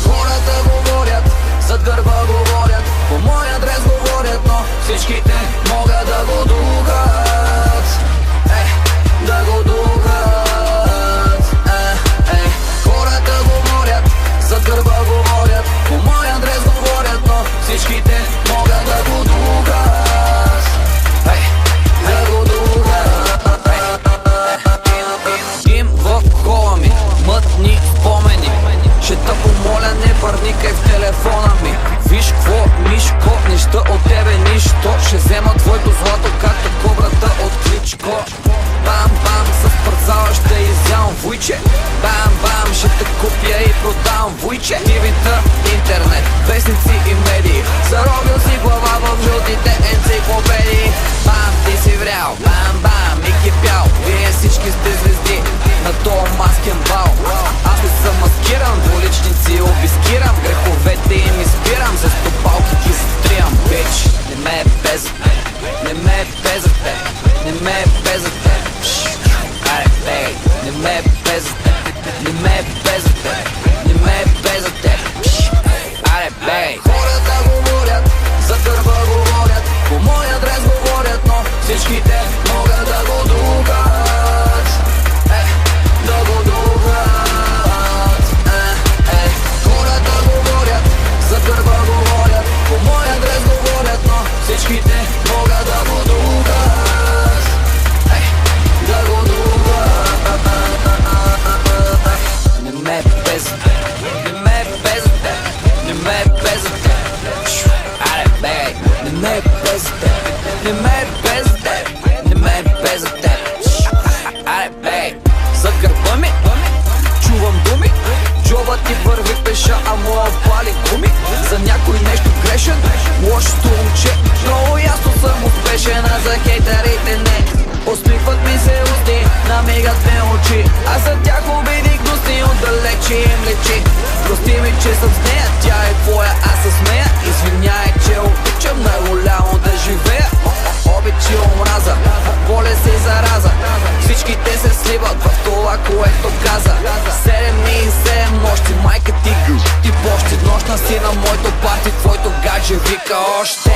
Хората говорят, зад гърба говорят, по мой адрес говорят, но всичките могат да го духат. Да го духат. Хората говорят, зад гърба говорят, по мой адрес говорят, но всичките могат да го духат. Да го духат. Дим в кола ми, мътни спомени. Ще те помоля, не бърникай в телефона ми. Виж кво, мишко, неща от тебе нищо. Ще взема твоето злато, както кобрата от Кличко. Бам-бам, с парцала ще изям вуйче. Бам-бам, ще те купя и продавам вуйче. TV-та, интернет, вестници и медии. Заробил си глава в жълтите енциклопедии. Бам, ти си врял, бам-бам, и кипял. Вие всички сте звезди на тоя маскен бал. Аз не съм маскиран, двуличници обискирам. Греховете им изпирам, за стопалки ги стриям. Бич, не ме е без, не ме е без за теб, не ме е без за теб. Аре, бей, не ме е без за теб, не ме е без за теб, не ме е без за теб. Аре, бей. Хората говорят, за гърба говорят, по мой адрес говорят, но всичките могат да го духат. Да го духат. Хората говорят, за гърба говорят, по мой адрес говорят, но всичките могат да го духат. Да го духат. Не ме е без, не ме е без, не ме е без. Аре, бей, не ме е без, не ме е без, не ме е без. Аре, бей, зад гърба ми чувам думи. Джоба ти върви пеша, а моя пали гуми. За някой нещо грешен, лошото момче. Много ясно съм успешен, а за хейтерите не. Усмихват ми се усти, намигат ме очи. А за тях обиди гнусни, отдалече им лечи. Прости ми, че съм с нея, тя е твоя, аз с нея. Извиняй, че обичам най-голямо да живея. Обич и омраза, болест и зараза. Всичките се сливат в това, което каза. 7 дни и 7 нощи, майка ти ти пощи. Нощна си на моето парти, твоето гадже вика още.